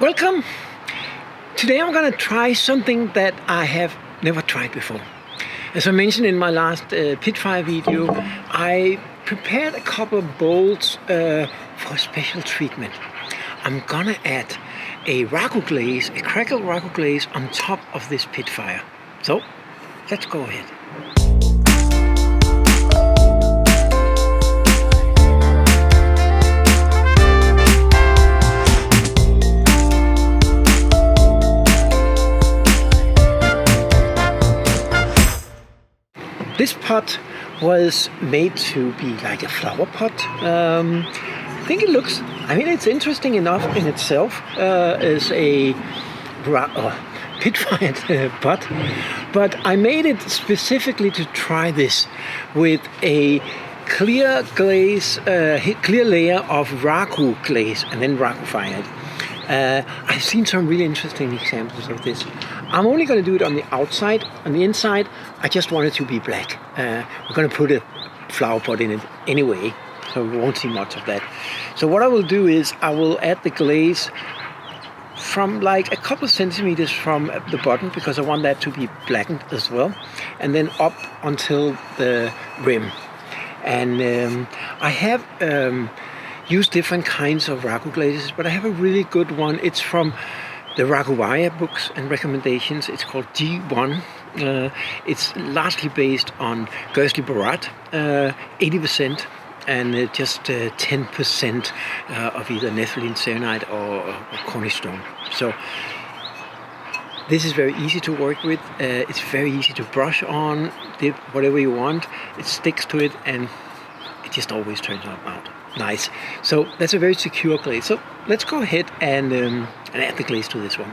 Welcome! Today I'm gonna try something that I have never tried before. As I mentioned in my last Pitfired video, I prepared a couple of bowls for a special treatment. I'm gonna add a Raku glaze, a crackled Raku glaze on top of this Pitfire. So, let's go ahead. This pot was made to be like a flower pot. I think it looks, it's interesting enough in itself as a Pitfired pot, but I made it specifically to try this with a clear glaze, clear layer of Raku glaze and then Raku fired. I've seen some really interesting examples of this. I'm only going to do it on the outside. On the inside, I just want it to be black. We're going to put a flower pot in it anyway, so we won't see much of that. So what I will do is I will add the glaze from like a couple of centimeters from the bottom, because I want that to be blackened as well, and then up until the rim. And I have used different kinds of Raku glazes, but I have a really good one. It's from the Raku books and recommendations. It's called G1. It's largely based on Gersley Barat, 80%, and just 10% of either nepheline selenite or Cornish stone. So this is very easy to work with. It's very easy to brush on, dip whatever you want. It sticks to it, and it just always turns out nice. So that's a very secure glaze. So let's go ahead and add the glaze to this one.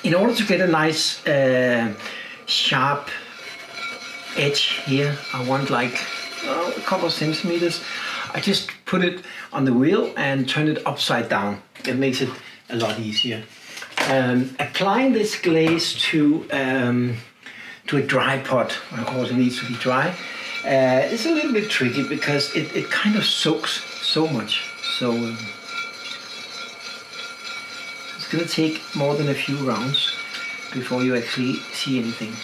In order to get a nice sharp edge here, I want like a couple of centimeters. I just put it on the wheel and turn it upside down. It makes it a lot easier. Applying this glaze to a dry pot, of course it needs to be dry. It's a little bit tricky because it kind of soaks so much. So it's going to take more than a few rounds before you actually see anything.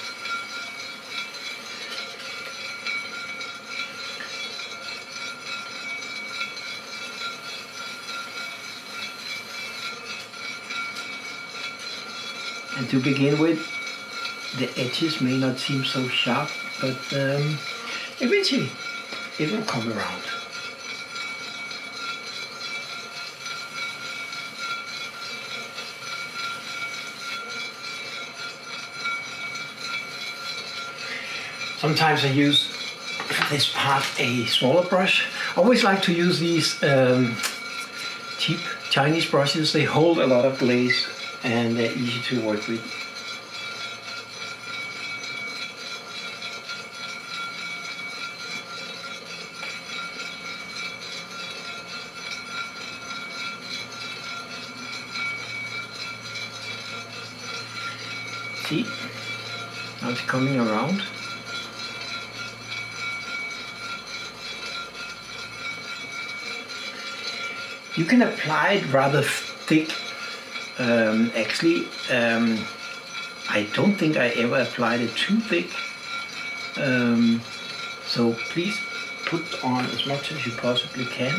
And to begin with, the edges may not seem so sharp, but eventually it will come around. Sometimes I use for this part a smaller brush. I always like to use these cheap Chinese brushes. They hold a lot of glaze and they're easy to work with. See, now it's coming around. You can apply it rather thick. Actually, I don't think I ever applied it too thick. So please put on as much as you possibly can.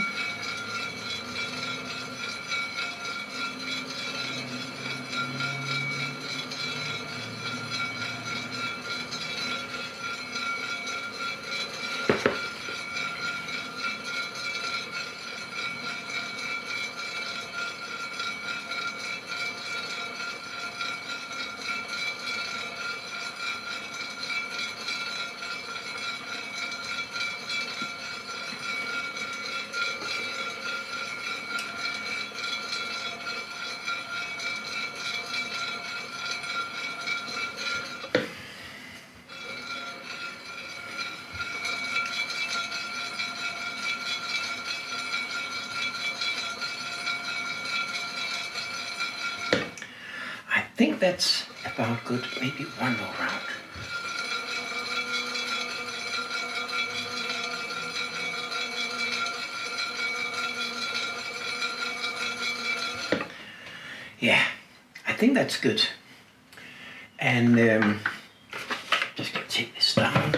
I think that's about good. Maybe one more round. Yeah, I think that's good. And just gonna take this down.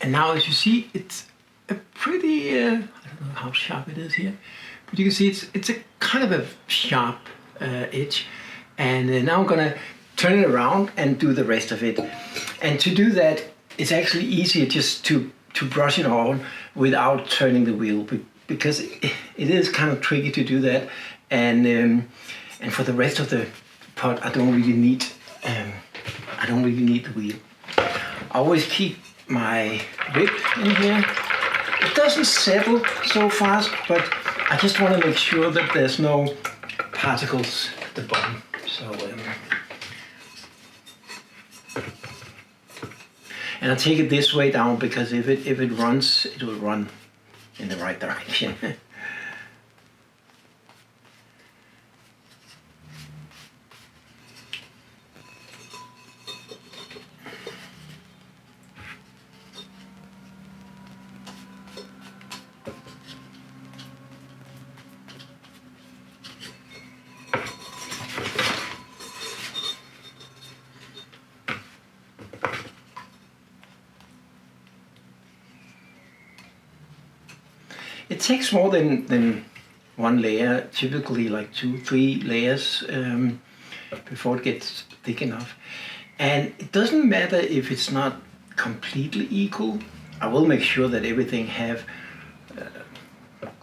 And now, as you see, it's a pretty, I don't know how sharp it is here, but you can see it's a kind of a sharp edge. And now I'm gonna turn it around and do the rest of it. And to do that, it's actually easier just to brush it on without turning the wheel, because it is kind of tricky to do that. And for the rest of the pot, I don't really need the wheel. I always keep my whip in here. It doesn't settle so fast, but I just want to make sure that there's no particles at the bottom. So, and I take it this way down, because if it runs, it will run in the right direction. It takes more than one layer, typically like 2-3 layers before it gets thick enough. And it doesn't matter if it's not completely equal. I will make sure that everything have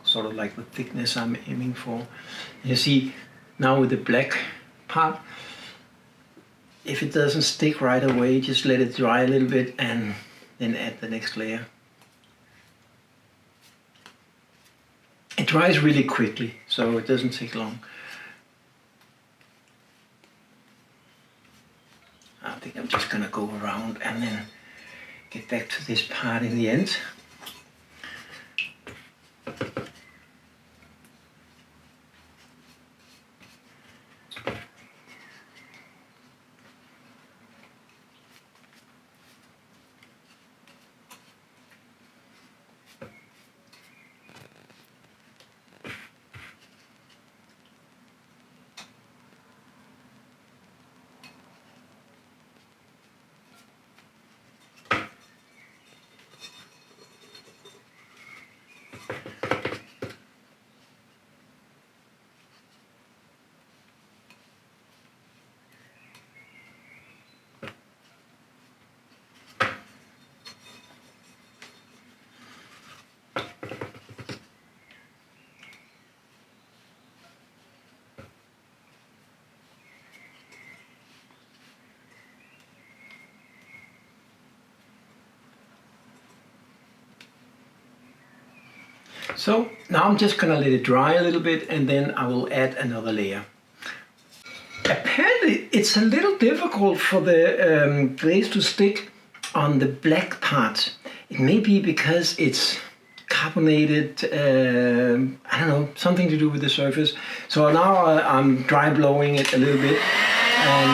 sort of like the thickness I'm aiming for. And you see now with the black part, if it doesn't stick right away, just let it dry a little bit and then add the next layer. It dries really quickly, so it doesn't take long. I think I'm just gonna go around and then get back to this part in the end. So now I'm just gonna let it dry a little bit, and then I will add another layer. Apparently it's a little difficult for the glaze to stick on the black part. It may be because it's carbonated, I don't know, something to do with the surface. So now I'm dry blowing it a little bit, and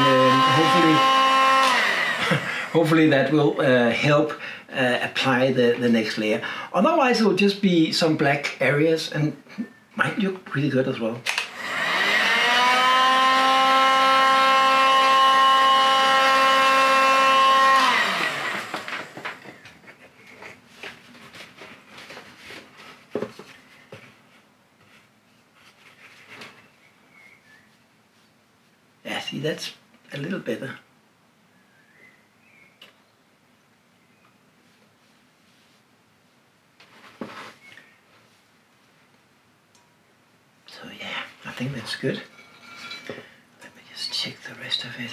hopefully that will help apply the next layer. Otherwise it will just be some black areas, and might look really good as well. Yeah, see, that's a little better. So yeah, I think that's good. Let me just check the rest of it.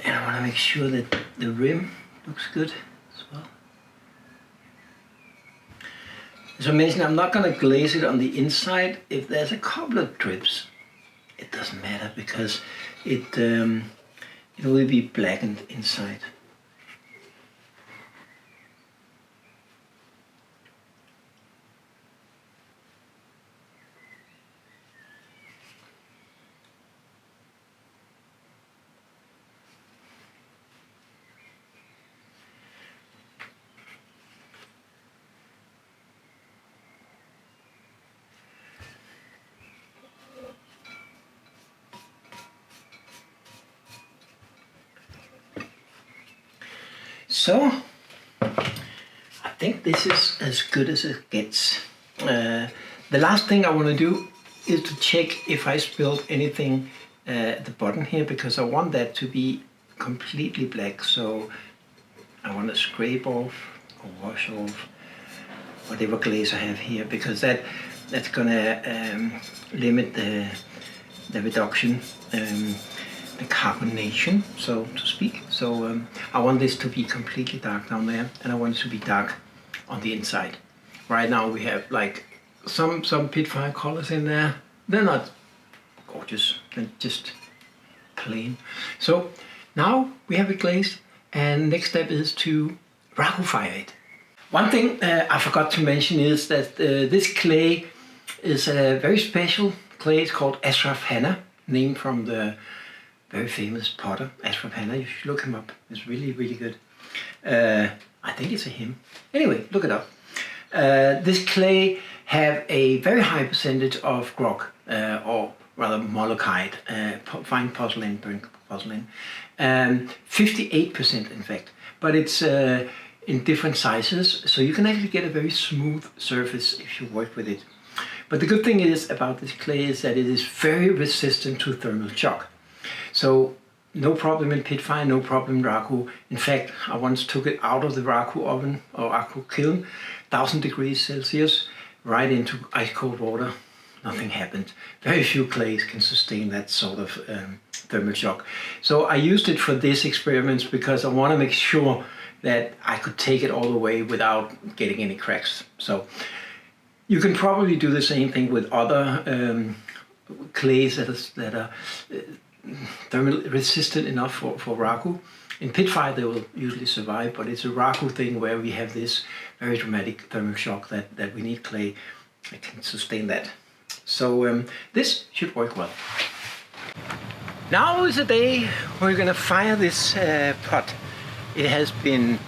And I want to make sure that the rim looks good as well. As I mentioned, I'm not going to glaze it on the inside. If there's a couple of drips, it doesn't matter, because it will be blackened inside. So I think this is as good as it gets. The last thing I want to do is to check if I spilled anything at the bottom here, because I want that to be completely black. So I want to scrape off or wash off whatever glaze I have here, because that's gonna limit the reduction, the carbonation, so to speak. So I want this to be completely dark down there, and I want it to be dark on the inside. Right now we have like some Pitfired colors in there. They're not gorgeous, they're just plain. So now we have it glazed, and next step is to Raku fire it. One thing I forgot to mention is that this clay is a very special clay. It's called Ashraf Hanna, named from the very famous potter Ashraf Hanna. You should look him up. It's really, really good. I think it's a him. Anyway, look it up. This clay have a very high percentage of grog, or rather molluskite, fine porcelain, burnt porcelain, 58% in fact. But it's in different sizes, so you can actually get a very smooth surface if you work with it. But the good thing is about this clay is that it is very resistant to thermal shock. So no problem in Pitfire, no problem in Raku. In fact, I once took it out of the Raku oven or Raku Kiln, 1000 degrees Celsius, right into ice cold water. Nothing happened. Very few clays can sustain that sort of thermal shock. So I used it for this experiment because I want to make sure that I could take it all the way without getting any cracks. So you can probably do the same thing with other clays that are thermal resistant enough for Raku. In Pitfire they will usually survive, but it's a Raku thing where we have this very dramatic thermal shock that we need clay that can sustain that. So this should work well. Now is the day we're gonna fire this pot. It has been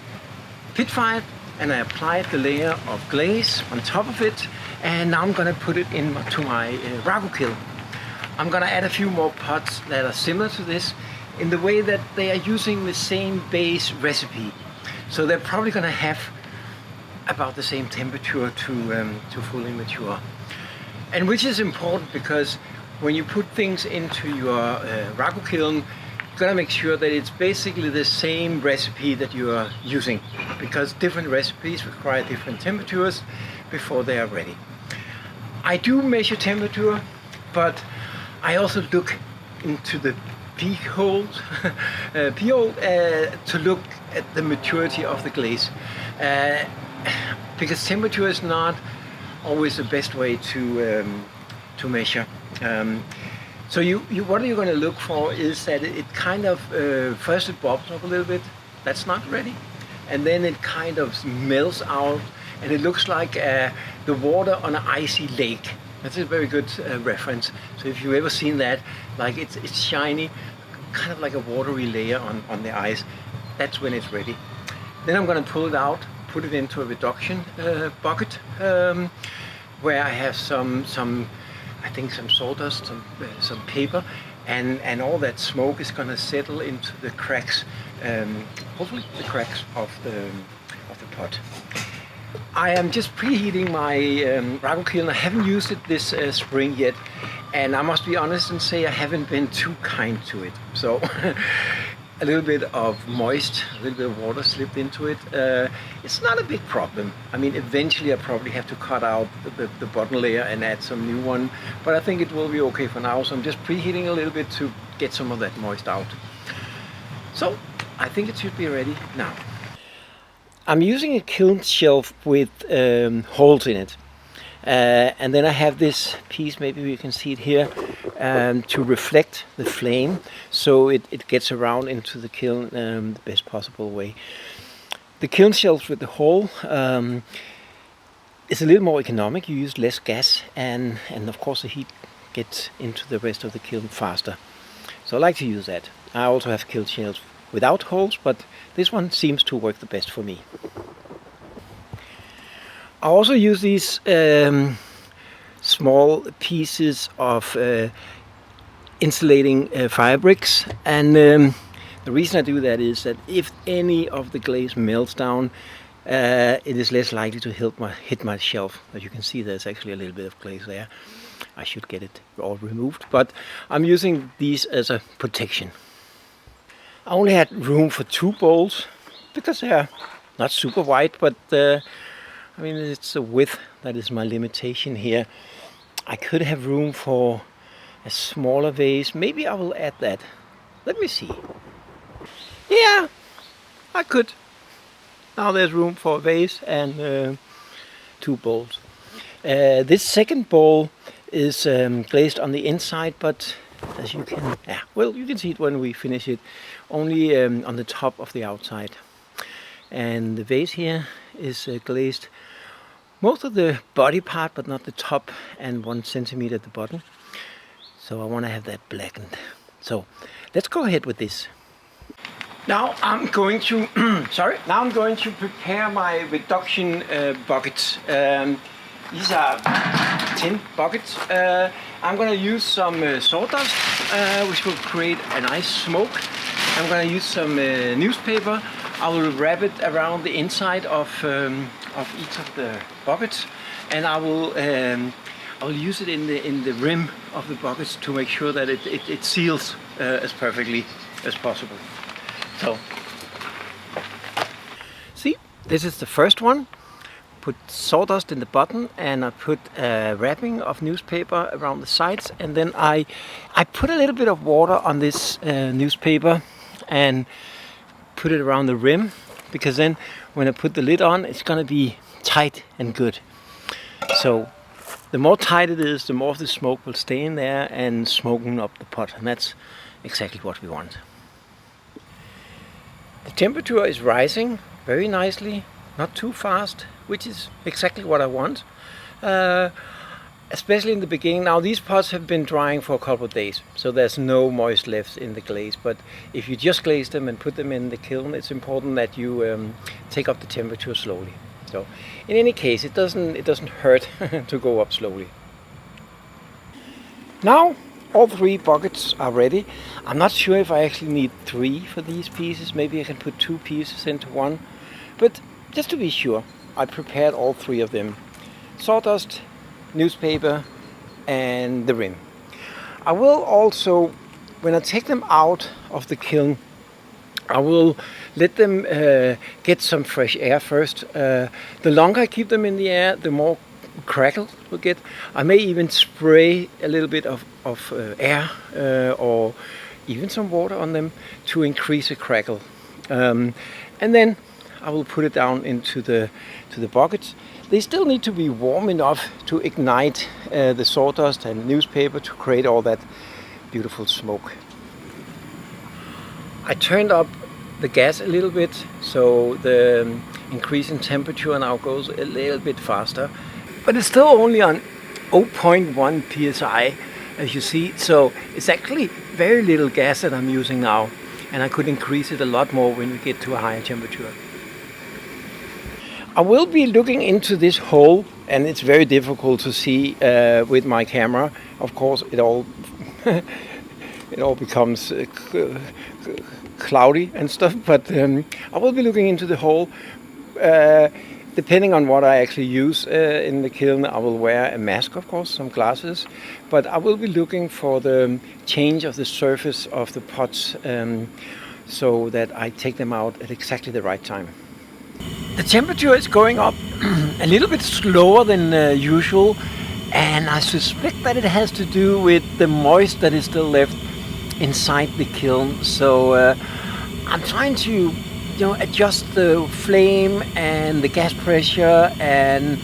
Pitfired, and I applied the layer of glaze on top of it, and now I'm gonna put it into my Raku Kiln. I'm gonna add a few more pots that are similar to this in the way that they are using the same base recipe. So they're probably gonna have about the same temperature to fully mature. And which is important, because when you put things into your Raku Kiln, you're gonna make sure that it's basically the same recipe that you are using, because different recipes require different temperatures before they are ready. I do measure temperature, but I also look into the pH to look at the maturity of the glaze, because temperature is not always the best way to measure. So what you're going to look for is that it kind of first it bubbles up a little bit, that's not ready, and then it kind of melts out, and it looks like the water on an icy lake. That's a very good reference. So if you've ever seen that, like it's shiny, kind of like a watery layer on the ice, that's when it's ready. Then I'm going to pull it out, put it into a reduction bucket, where I have some I think some sawdust, some paper, and all that smoke is going to settle into the cracks, hopefully the cracks of the pot. I am just preheating my Raku Kiln. I haven't used it this spring yet, and I must be honest and say I haven't been too kind to it. So a little bit of moist, a little bit of water slipped into it. It's not a big problem. I mean, eventually I probably have to cut out the bottom layer and add some new one, but I think it will be okay for now. So I'm just preheating a little bit to get some of that moist out. So I think it should be ready now. I'm using a kiln shelf with holes in it. And then I have this piece, maybe you can see it here, to reflect the flame, so it gets around into the kiln the best possible way. The kiln shelf with the hole is a little more economic. You use less gas, and of course the heat gets into the rest of the kiln faster. So I like to use that. I also have kiln shelves without holes, but this one seems to work the best for me. I also use these small pieces of insulating fire bricks, and The reason I do that is that if any of the glaze melts down, it is less likely to hit my shelf. As you can see, there's actually a little bit of glaze there. I should get it all removed, but I'm using these as a protection. I only had room for 2 bowls because they are not super wide, but I mean, it's the width that is my limitation here. I could have room for a smaller vase. Maybe I will add that. Let me see. Yeah, I could. Now there's room for a vase and 2 bowls. This second bowl is glazed on the inside, but as you can, you can see it when we finish it, only on the top of the outside. And the vase here is glazed most of the body part, but not the top, and 1 centimeter at the bottom. So I want to have that blackened. So let's go ahead with this. Now I'm going to prepare my reduction buckets. These are tin buckets. I'm going to use some sawdust, which will create a nice smoke. I'm going to use some newspaper. I will wrap it around the inside of each of the buckets, and I will use it in the rim of the buckets to make sure that it seals as perfectly as possible. So, see, this is the first one. Put sawdust in the bottom, and I put a wrapping of newspaper around the sides, and then I put a little bit of water on this newspaper and put it around the rim, because then when I put the lid on, it's gonna be tight and good. So the more tight it is, the more of the smoke will stay in there and smoking up the pot, and that's exactly what we want. The temperature is rising very nicely, not too fast, which is exactly what I want, especially in the beginning. Now these pots have been drying for a couple of days, so there's no moist left in the glaze, but if you just glaze them and put them in the kiln, it's important that you take up the temperature slowly. So in any case, it doesn't hurt to go up slowly. Now all 3 buckets are ready. I'm not sure if I actually need 3 for these pieces. Maybe I can put 2 pieces into one. But just to be sure, I prepared all 3 of them. Sawdust, newspaper, and the rim. I will also, when I take them out of the kiln, I will let them get some fresh air first. The longer I keep them in the air, the more crackle we'll get. I may even spray a little bit of air or even some water on them to increase the crackle. And then I will put it down into the buckets. They still need to be warm enough to ignite the sawdust and newspaper to create all that beautiful smoke. I turned up the gas a little bit, so the increase in temperature now goes a little bit faster. But it's still only on 0.1 psi, as you see, so it's actually very little gas that I'm using now, and I could increase it a lot more when we get to a higher temperature. I will be looking into this hole, and it's very difficult to see with my camera. Of course, it all becomes cloudy and stuff, but I will be looking into the hole. Depending on what I actually use in the kiln, I will wear a mask, of course, some glasses, but I will be looking for the change of the surface of the pots so that I take them out at exactly the right time. The temperature is going up a little bit slower than usual, and I suspect that it has to do with the moist that is still left inside the kiln. So I'm trying to adjust the flame and the gas pressure, and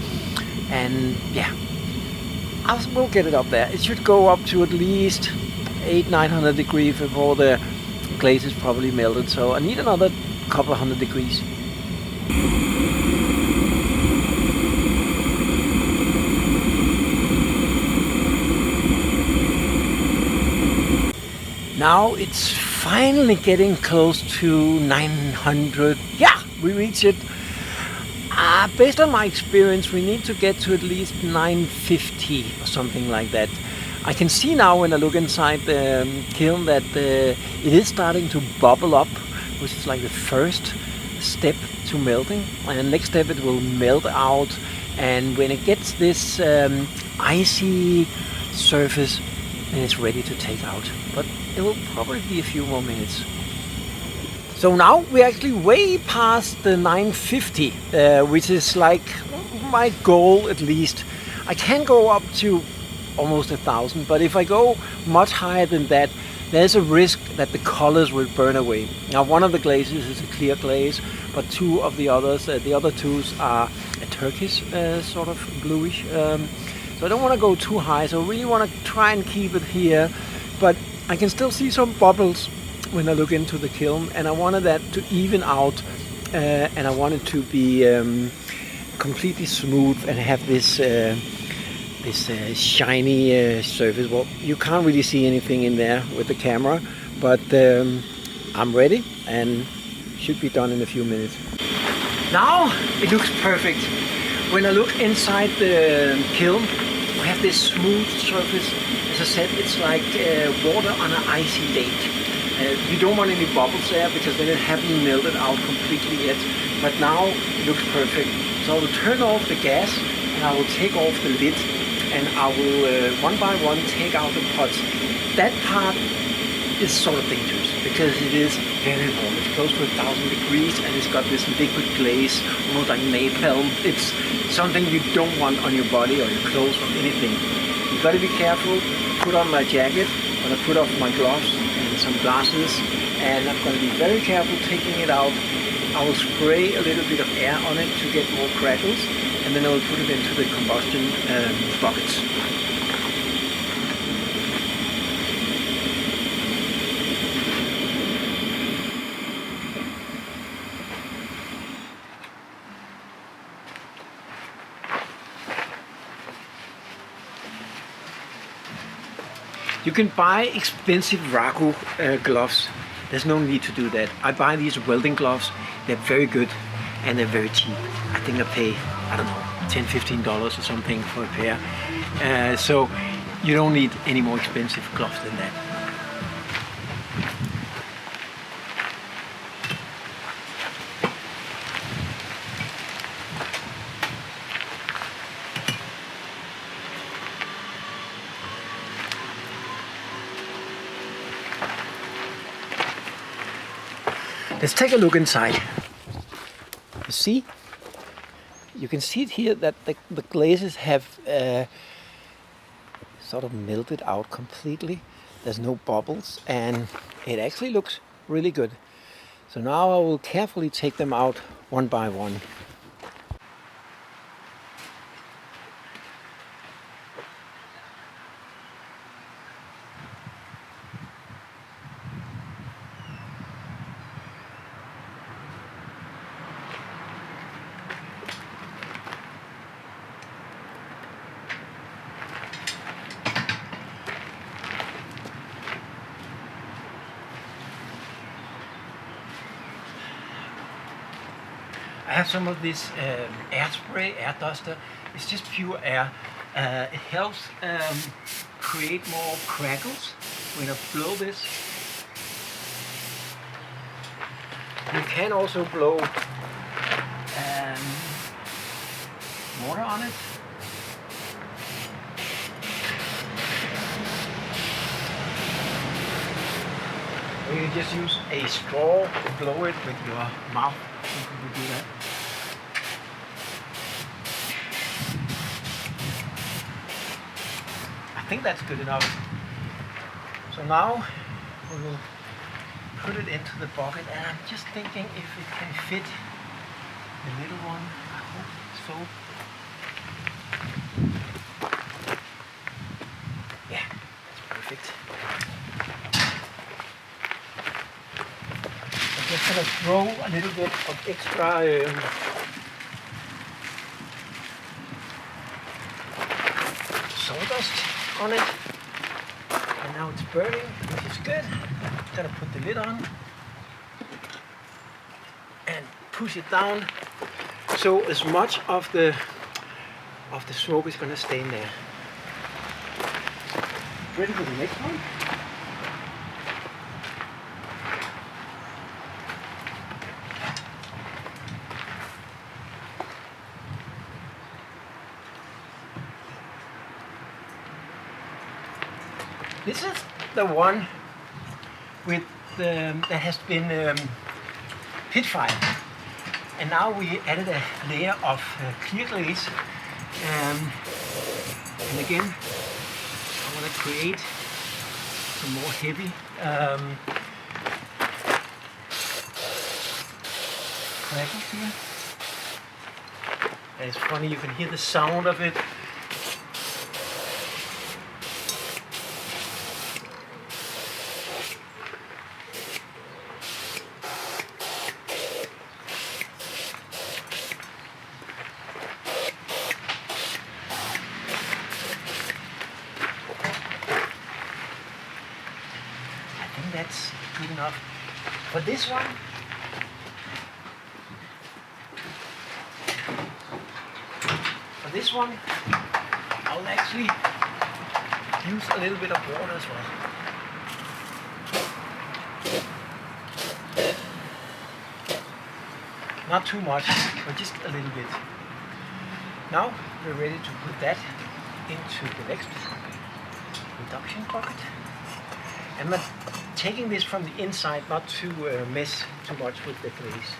yeah, I will get it up there. It should go up to at least 800-900 degrees before the glaze is probably melted, so I need another couple of 100 degrees. Now it's finally getting close to 900. Yeah, we reach it. Based on my experience, we need to get to at least 950 or something like that. I can see now when I look inside the kiln that it is starting to bubble up, which is like the first step to melting. And next step it will melt out, and when it gets this icy surface, then it's ready to take out. But it will probably be a few more minutes. So now we're actually way past the 950, which is like my goal at least. I can go up to almost 1,000, but if I go much higher than that, there's a risk that the colors will burn away. Now one of the glazes is a clear glaze, but two of the others, the other two are a turquoise sort of bluish. So I don't want to go too high, so I really want to try and keep it here, but I can still see some bubbles when I look into the kiln, and I wanted that to even out, and I want it to be completely smooth and have this shiny surface. Well, you can't really see anything in there with the camera, but I'm ready and should be done in a few minutes. Now it looks perfect. When I look inside the kiln, we have this smooth surface. As I said, it's like water on an icy lake. You don't want any bubbles there because then it hasn't melted out completely yet. But now it looks perfect. So I will turn off the gas and I will take off the lid, and I will one by one take out the pots. That part is sort of dangerous because it is very warm. It's close to 1,000 degrees and it's got this liquid glaze, almost like napalm. It's something you don't want on your body or your clothes or anything. You've got to be careful. Put on my jacket, I'm going to put off my gloves and some glasses, and I'm going to be very careful taking it out. I will spray a little bit of air on it to get more crackles, and then I will put it into the combustion buckets. You can buy expensive Raku gloves. There's no need to do that. I buy these welding gloves. They're very good and they're very cheap. I think I pay, I don't know, $10–15 or something for a pair. So you don't need any more expensive gloves than that. Let's take a look inside. You see? You can see it here that the glazes have sort of melted out completely. There's no bubbles and it actually looks really good. So now I will carefully take them out one by one. I have some of this air spray, air duster. It's just pure air. It helps create more crackles when I blow this. You can also blow water on it. Or you can just use a straw to blow it with your mouth. You can do that. I think that's good enough. So now we will put it into the bucket, and I'm just thinking if it can fit the little one. I hope so. Yeah, that's perfect. I'm just gonna throw a little bit of extra sawdust on it, and now it's burning, which is good. I'm gonna put the lid on and push it down, so as much of the smoke is gonna stay in there. ready for the next one. This is the one with that has been pit-fired, and now we added a layer of clear glaze. And again, I want to create some more heavy crackles here. And it's funny, you can hear the sound of it. That's good enough for this one. For this one, I'll actually use a little bit of water as well. Not too much, but just a little bit. Now we're ready to put that into the next reduction bucket. I'm taking this from the inside, not to mess too much with the glaze.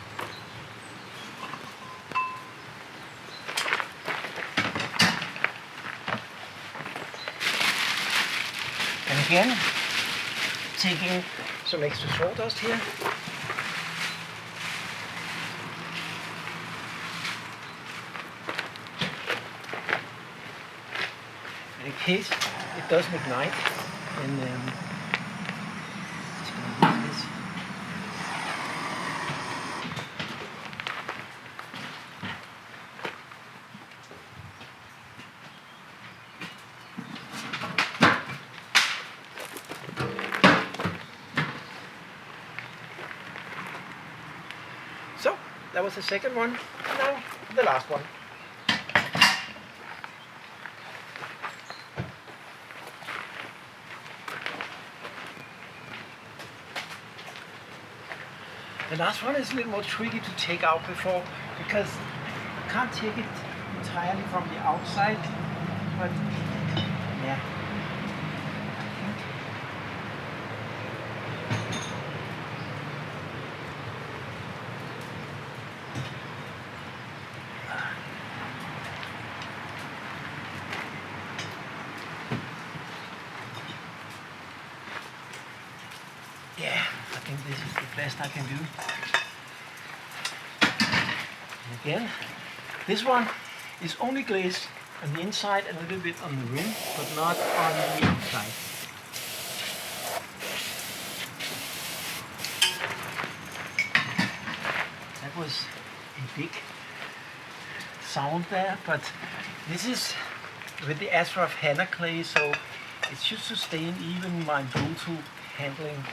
And again, taking some extra sawdust here. And in case it doesn't ignite, then so that was the second one, and now the last one. The last one is a little more tricky to take out before, because you can't take it entirely from the outside, but yeah, I think this is the best I can do. And again, this one is only glazed on the inside and a little bit on the rim, but not on the outside. That was a big sound there, but this is with the Ashraf henna clay, so it should sustain even my brutal handling.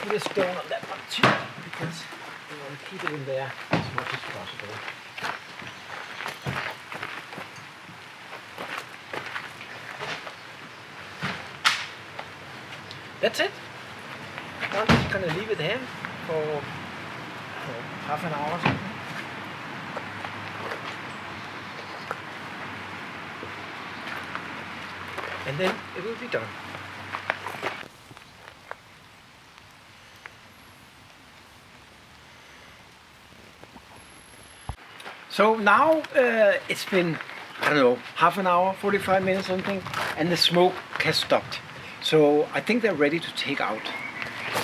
Put a stone on that one too, because we want to keep it in there as much as possible. That's it. Now I'm just going to leave it there for half an hour or something. And then it will be done. So now it's been, I don't know, half an hour, 45 minutes something, and the smoke has stopped. So I think they're ready to take out.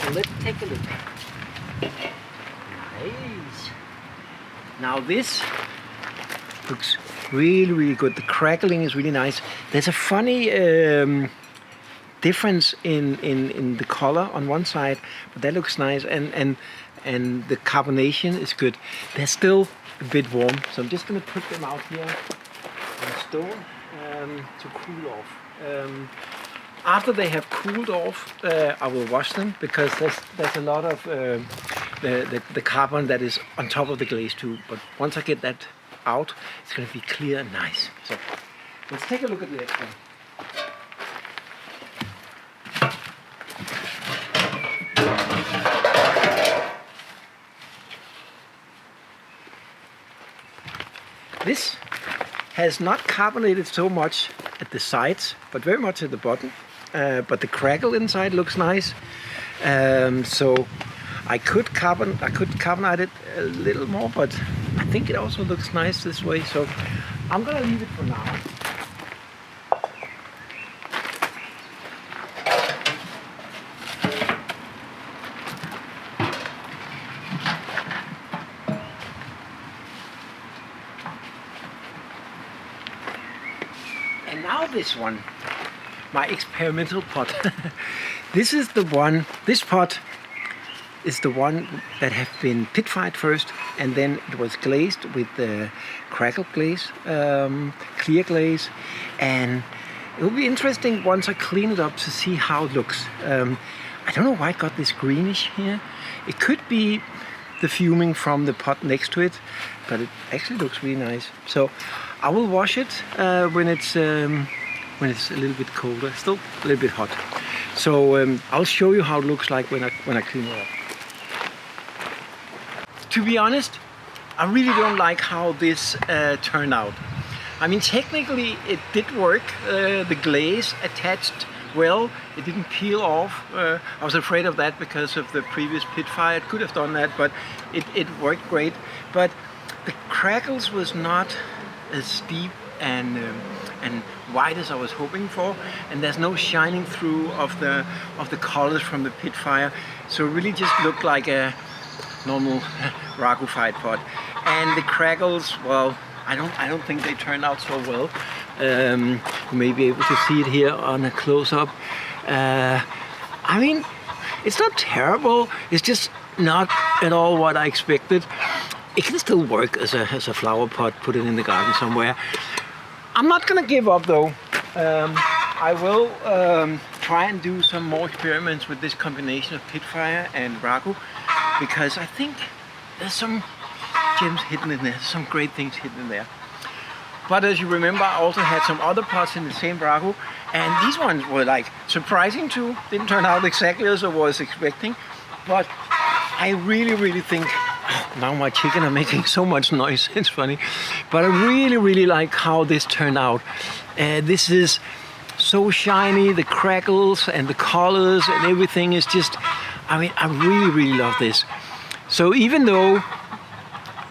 So let's take a look. Nice. Now this looks really, really good. The crackling is really nice. There's a funny difference in the color on one side, but that looks nice, and the carbonation is good. They're still a bit warm, so I'm just going to put them out here on the stone to cool off. After they have cooled off, I will wash them, because there's a lot of the carbon that is on top of the glaze too. But once I get that out, it's going to be clear and nice. So let's take a look at the next one. This has not carbonated so much at the sides, but very much at the bottom. But the crackle inside looks nice. So I could carbonate it a little more, but I think it also looks nice this way. So I'm gonna leave it for now. And now this one, my experimental pot. This is the one, this pot is the one that have been pit-fired first, and then it was glazed with the crackle glaze, clear glaze, and it will be interesting once I clean it up to see how it looks. I don't know why it got this greenish here. It could be the fuming from the pot next to it, but it actually looks really nice. So I will wash it when it's a little bit colder, still a little bit hot. So I'll show you how it looks like when I clean it up. To be honest, I really don't like how this turned out. I mean, technically it did work. The glaze attached well, it didn't peel off. I was afraid of that because of the previous pit fire. It could have done that, but it worked great. But the crackles was not as deep and wide as I was hoping for, and there's no shining through of the colors from the pit fire. So it really just looked like a normal Raku fired pot. And the crackles, well, I don't think they turned out so well. You may be able to see it here on a close-up. I mean, it's not terrible. It's just not at all what I expected. It can still work as a flower pot, put it in the garden somewhere. I'm not gonna give up though. I will try and do some more experiments with this combination of Pitfire and Raku, because I think there's some gems hidden in there, some great things hidden in there. But as you remember, I also had some other pots in the same Raku, and these ones were like surprising too. Didn't turn out exactly as I was expecting, but I really think, now my chicken are making so much noise, it's funny, but I really like how this turned out. This is so shiny, the crackles and the colors and everything is just, I mean, I really love this. So even though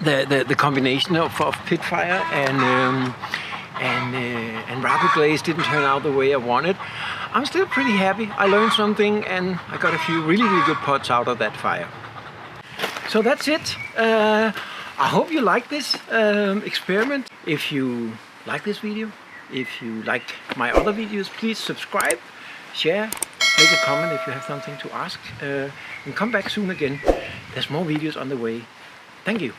the combination of Pitfire and Raku Glaze didn't turn out the way I wanted, I'm still pretty happy. I learned something and I got a few really good pots out of that fire. So that's it. I hope you like this experiment. If you like this video, if you like my other videos, please subscribe, share, make a comment if you have something to ask, and come back soon again. There's more videos on the way. Thank you.